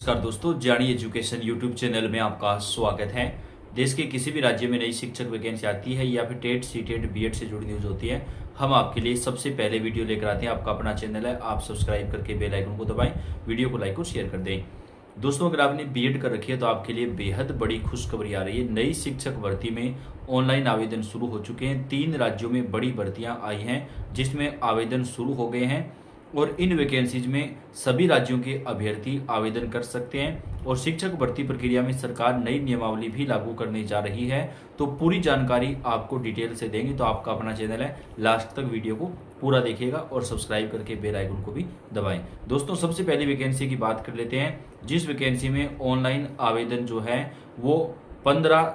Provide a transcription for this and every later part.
नमस्कार दोस्तों, जानी एजुकेशन यूट्यूब चैनल में आपका स्वागत है। देश के किसी भी राज्य में नई शिक्षक वैकेंसी आती है या फिर टेट सीटेट बीएड से जुड़ी न्यूज होती है, हम आपके लिए सबसे पहले वीडियो लेकर आते हैं। आपका अपना चैनल है, आप सब्सक्राइब करके बेल आइकन को दबाएं, वीडियो को लाइक और शेयर कर दें। दोस्तों, अगर आपने बीएड कर रखी है तो आपके लिए बेहद बड़ी खुशखबरी आ रही है। नई शिक्षक भर्ती में ऑनलाइन आवेदन शुरू हो चुके हैं। 3 राज्यों में बड़ी भर्तियां आई हैं जिसमें आवेदन शुरू हो गए हैं और इन वैकेंसीज में सभी राज्यों के अभ्यर्थी आवेदन कर सकते हैं। और शिक्षक भर्ती प्रक्रिया में सरकार नई नियमावली भी लागू करने जा रही है, तो पूरी जानकारी आपको डिटेल से देंगे। तो आपका अपना चैनल है, लास्ट तक वीडियो को पूरा देखिएगा और सब्सक्राइब करके बेल आइकन को भी दबाएं। दोस्तों, सबसे पहली वैकेंसी की बात कर लेते हैं, जिस वैकेंसी में ऑनलाइन आवेदन जो है वो 15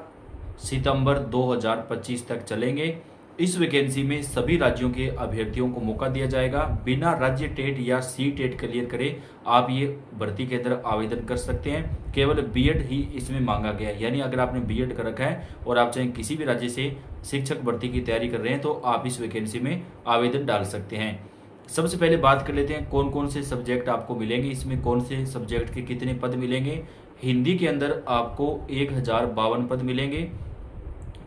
सितंबर 2025 तक चलेंगे। इस वैकेंसी में सभी राज्यों के अभ्यर्थियों को मौका दिया जाएगा। बिना राज्य टेट या सी टेट क्लियर करे आप ये भर्ती के अंदर आवेदन कर सकते हैं। केवल बीएड ही इसमें मांगा गया है, यानी अगर आपने बीएड कर रखा है और आप चाहे किसी भी राज्य से शिक्षक भर्ती की तैयारी कर रहे हैं तो आप इस वैकेंसी में आवेदन डाल सकते हैं। सबसे पहले बात कर लेते हैं कौन कौन से सब्जेक्ट आपको मिलेंगे, इसमें कौन से सब्जेक्ट के कितने पद मिलेंगे। हिंदी के अंदर आपको 1052 पद मिलेंगे,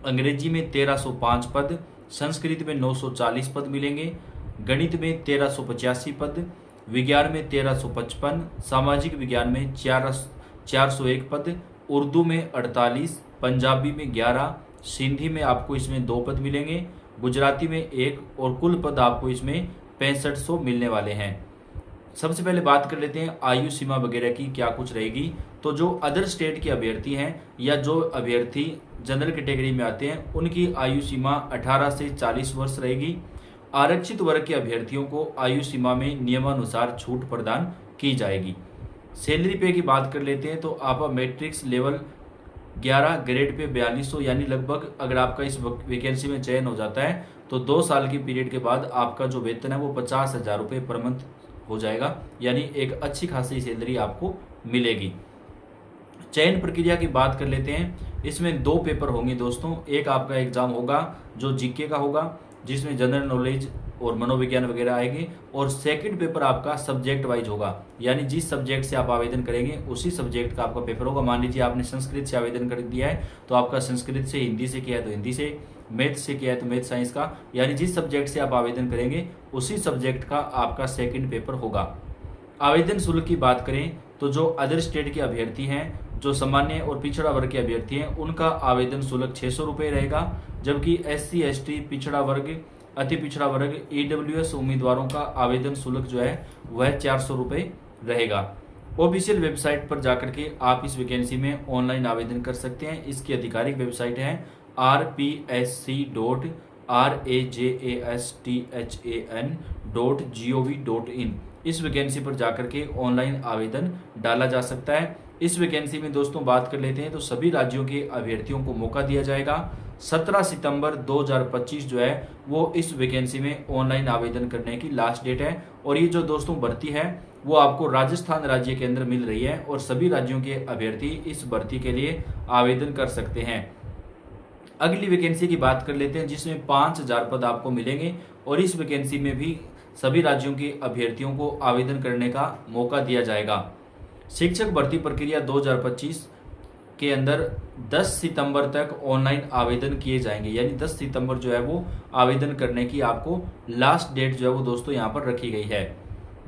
अंग्रेजी में 1305 पद, संस्कृत में 940 पद मिलेंगे, गणित में 1385 पद, विज्ञान में 1355, सामाजिक विज्ञान में 401 पद, उर्दू में 48, पंजाबी में 11, सिंधी में आपको इसमें 2 पद मिलेंगे, गुजराती में 1 और कुल पद आपको इसमें 6500 मिलने वाले हैं। सबसे पहले बात कर लेते हैं आयु सीमा वगैरह की क्या कुछ रहेगी। तो जो अदर स्टेट के अभ्यर्थी हैं या जो अभ्यर्थी जनरल कैटेगरी में आते हैं उनकी आयु सीमा 18 से 40 वर्ष रहेगी। आरक्षित वर्ग के अभ्यर्थियों को आयु सीमा में नियमानुसार छूट प्रदान की जाएगी। सैलरी पे की बात कर लेते हैं तो आप मैट्रिक्स लेवल 11 ग्रेड पे 4200, यानी लगभग अगर आपका इस वैकेंसी में चयन हो जाता है तो 2 साल की पीरियड के बाद आपका जो वेतन है वो 50,000 रुपये पर मंथ हो जाएगा, यानी एक अच्छी खासी सैलरी आपको मिलेगी। चयन प्रक्रिया की बात कर लेते हैं, इसमें 2 पेपर होंगे दोस्तों। एक आपका एग्जाम होगा जो जीके का होगा, जिसमें जनरल नॉलेज और मनोविज्ञान वगैरह आएंगे, और सेकंड पेपर आपका सब्जेक्ट वाइज होगा, यानी जिस सब्जेक्ट से आप आवेदन करेंगे उसी सब्जेक्ट का आपका पेपर होगा। मान लीजिए आपने संस्कृत से आवेदन कर दिया है तो आपका संस्कृत से, हिंदी से किया है तो हिंदी से, मैथ से किया है तो मैथ साइंस का, यानी जिस सब्जेक्ट से आप आवेदन करेंगे उसी सब्जेक्ट का आपका सेकंड पेपर होगा। आवेदन शुल्क की बात करें तो जो अदर स्टेट के अभ्यर्थी हैं, जो सामान्य और पिछड़ा वर्ग के अभ्यर्थी हैं, उनका आवेदन शुल्क 600 रुपये रहेगा, जबकि SC ST पिछड़ा वर्ग, अति पिछड़ा वर्ग, EWS उम्मीदवारों का आवेदन शुल्क जो है वह 400 रुपये रहेगा। ऑफिशियल वेबसाइट पर जाकर के आप इस वैकेंसी में ऑनलाइन आवेदन कर सकते हैं। इसकी आधिकारिक वेबसाइट है rpsc.rajasthan.gov.in। इस वैकेंसी पर जाकर के ऑनलाइन आवेदन डाला जा सकता है। इस वैकेंसी में दोस्तों बात कर लेते हैं तो सभी राज्यों के अभ्यर्थियों को मौका दिया जाएगा। 17 सितंबर 2025 जो है वो इस वैकेंसी में ऑनलाइन आवेदन करने की लास्ट डेट है। और ये जो दोस्तों भर्ती है वो आपको राजस्थान राज्य के अंदर मिल रही है और सभी राज्यों के अभ्यर्थी इस भर्ती के लिए आवेदन कर सकते हैं। अगली वैकेंसी की बात कर लेते हैं, जिसमें 5000 पद आपको मिलेंगे और इस वैकेंसी में भी सभी राज्यों के अभ्यर्थियों को आवेदन करने का मौका दिया जाएगा। शिक्षक भर्ती प्रक्रिया 2025 के अंदर 10 सितंबर तक ऑनलाइन आवेदन किए जाएंगे, यानी 10 सितंबर जो है वो आवेदन करने की आपको लास्ट डेट जो है वो दोस्तों यहाँ पर रखी गई है।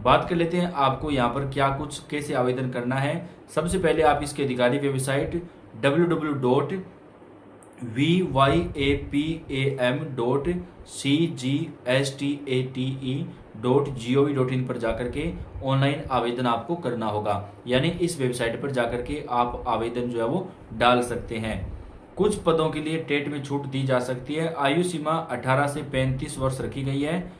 बात कर लेते हैं आपको यहाँ पर क्या कुछ कैसे आवेदन करना है। सबसे पहले आप इसकी आधिकारिक वेबसाइट www.vyapam.cgstate.gov.in पर जाकर के ऑनलाइन आवेदन आपको करना होगा, यानी इस वेबसाइट पर जाकर के आप आवेदन जो है वो डाल सकते हैं। कुछ पदों के लिए टेट में छूट दी जा सकती है। आयु सीमा 18 से 35 वर्ष रखी गई है।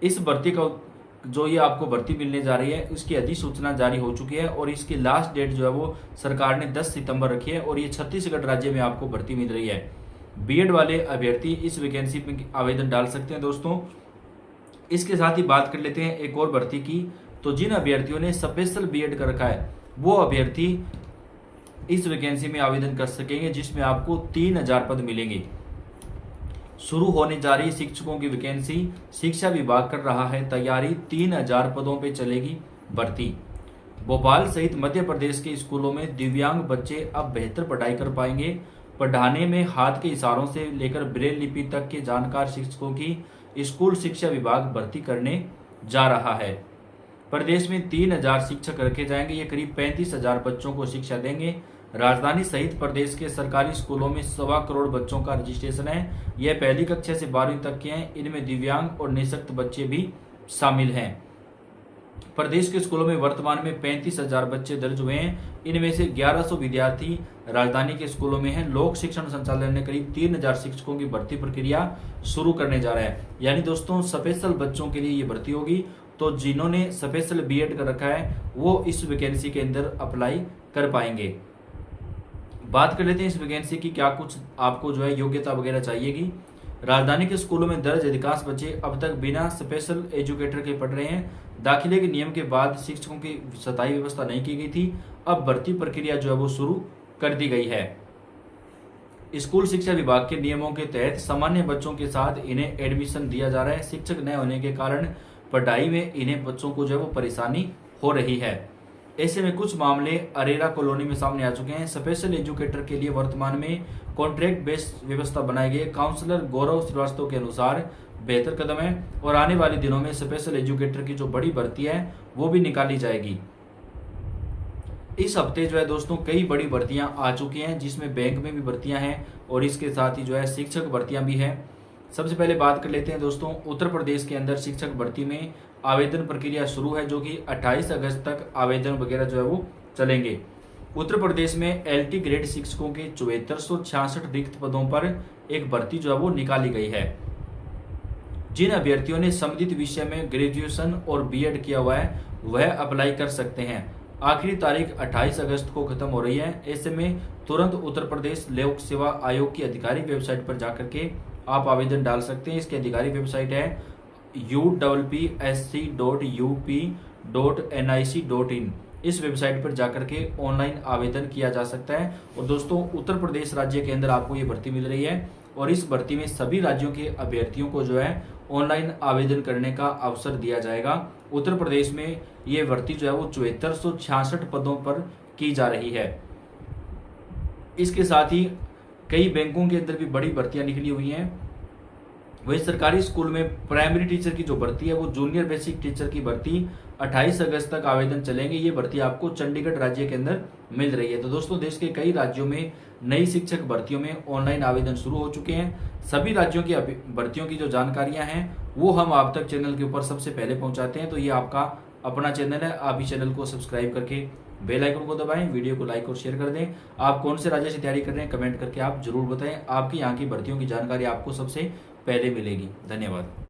इस भर्ती का जो ये आपको भर्ती मिलने जा रही है उसकी अधिसूचना जारी हो चुकी है और इसकी लास्ट डेट जो है वो सरकार ने 10 सितंबर रखी है और ये छत्तीसगढ़ राज्य में आपको भर्ती मिल रही है। बीएड वाले अभ्यर्थी इस वैकेंसी में आवेदन डाल सकते हैं दोस्तों। इसके साथ ही बात कर लेते हैं एक और भर्ती की, तो जिन अभ्यर्थियों ने स्पेशल बीएड कर रखा है वो अभ्यर्थी इस वैकेंसी में आवेदन कर सकेंगे, जिसमें आपको 3000 पद मिलेंगे। शुरू होने जा रही शिक्षकों की वैकेंसी शिक्षा विभाग कर रहा है तैयारी। 3000 पदों पे चलेगी भर्ती। भोपाल सहित मध्य प्रदेश के स्कूलों में दिव्यांग बच्चे अब बेहतर पढ़ाई कर पाएंगे। पढ़ाने में हाथ के इशारों से लेकर ब्रेल लिपि तक के जानकार शिक्षकों की स्कूल शिक्षा विभाग भर्ती करने जा रहा है। प्रदेश में 3000 शिक्षक रखे जाएंगे। ये करीब 35,000 बच्चों को शिक्षा देंगे। राजधानी सहित प्रदेश के सरकारी स्कूलों में 1.25 करोड़ बच्चों का रजिस्ट्रेशन है। यह पहली कक्षा से 12वीं तक के हैं। इनमें दिव्यांग और निःशक्त बच्चे भी शामिल हैं। प्रदेश के स्कूलों में वर्तमान में 35,000 बच्चे दर्ज हुए हैं। इनमें से 1100 विद्यार्थी राजधानी के स्कूलों में हैं। लोक शिक्षण संचालय ने करीब 3000 शिक्षकों की भर्ती प्रक्रिया शुरू करने जा रहा है। यानी दोस्तों स्पेशल बच्चों के लिए ये भर्ती होगी। तो जिन्होंने स्पेशल बीएड कर रखा है वो इस वैकेंसी के अंदर अप्लाई कर पाएंगे। बात कर लेते हैं इस वैकेंसी की क्या कुछ आपको जो है योग्यता वगैरह चाहिएगी। राजधानी के स्कूलों में दर्ज अधिकांश बच्चे अब तक बिना स्पेशल एजुकेटर के पढ़ रहे हैं। दाखिले के नियम के बाद शिक्षकों की स्थायी व्यवस्था नहीं की गई थी। अब भर्ती प्रक्रिया जो है वो शुरू कर दी गई है। स्कूल शिक्षा विभाग के नियमों के तहत सामान्य बच्चों के साथ इन्हें एडमिशन दिया जा रहा है। शिक्षक न होने के कारण पढ़ाई में इन्हें बच्चों को जो है वो परेशानी हो रही है। ऐसे में कुछ मामले अरेरा कॉलोनी में सामने आ चुके हैं। स्पेशल एजुकेटर के लिए वर्तमान में कॉन्ट्रैक्ट बेस्ड व्यवस्था बनाई गई है। काउंसलर गौरव श्रीवास्तव के अनुसार बेहतर कदम है और आने वाले दिनों में स्पेशल एजुकेटर की जो बड़ी भर्ती है वो भी निकाली जाएगी। इस हफ्ते जो है दोस्तों कई बड़ी भर्तियां आ चुकी हैं, जिसमें बैंक में भी भर्तियां हैं और इसके साथ ही जो है शिक्षक भर्तियां भी हैं। सबसे पहले बात कर लेते हैं दोस्तों उत्तर प्रदेश के अंदर शिक्षक भर्ती में आवेदन प्रक्रिया शुरू है, जो कि 28 अगस्त तक आवेदन वगैरह जो है वो चलेंगे। उत्तर प्रदेश में एलटी ग्रेड शिक्षकों के 7466 रिक्त पदों पर एक भर्ती जो है वो निकाली गई है। जिन अभ्यर्थियों ने संबंधित विषय में ग्रेजुएशन और बीएड किया हुआ है वह अप्लाई कर सकते हैं। आखिरी तारीख 28 अगस्त को खत्म हो रही है। ऐसे में तुरंत उत्तर प्रदेश लोक सेवा आयोग की आधिकारिक वेबसाइट पर जाकर के आप आवेदन डाल सकते हैं। इसकी आधिकारिक वेबसाइट है uppsc.up.nic.in। इस वेबसाइट पर जाकर के ऑनलाइन आवेदन किया जा सकता है। और दोस्तों उत्तर प्रदेश राज्य के अंदर आपको ये भर्ती मिल रही है और इस भर्ती में सभी राज्यों के अभ्यर्थियों को जो है ऑनलाइन आवेदन करने का अवसर दिया जाएगा। उत्तर प्रदेश में ये भर्ती जो है वो 7466 पदों पर की जा रही है। इसके साथ ही कई बैंकों के अंदर भी बड़ी भर्तियां निकली हुई हैं। वही सरकारी स्कूल में प्राइमरी टीचर की जो भर्ती है वो जूनियर बेसिक टीचर की भर्ती 28 अगस्त तक आवेदन चलेंगे। ये भर्ती आपको चंडीगढ़ राज्य के अंदर मिल रही है। तो दोस्तों देश के कई राज्यों में नई शिक्षक भर्तियों में ऑनलाइन आवेदन शुरू हो चुके हैं। सभी राज्यों की भर्तियों की जो जानकारियां हैं वो हम आप तक चैनल के ऊपर सबसे पहले पहुंचाते हैं। तो ये आपका अपना चैनल है, आप इस चैनल को सब्सक्राइब करके बेल आइकन को दबाएं, वीडियो को लाइक और शेयर कर दें। आप कौन से राज्य से तैयारी कर रहे हैं कमेंट करके आप जरूर बताएं। आपकी यहाँ की भर्तियों की जानकारी आपको सबसे पहले मिलेगी। धन्यवाद।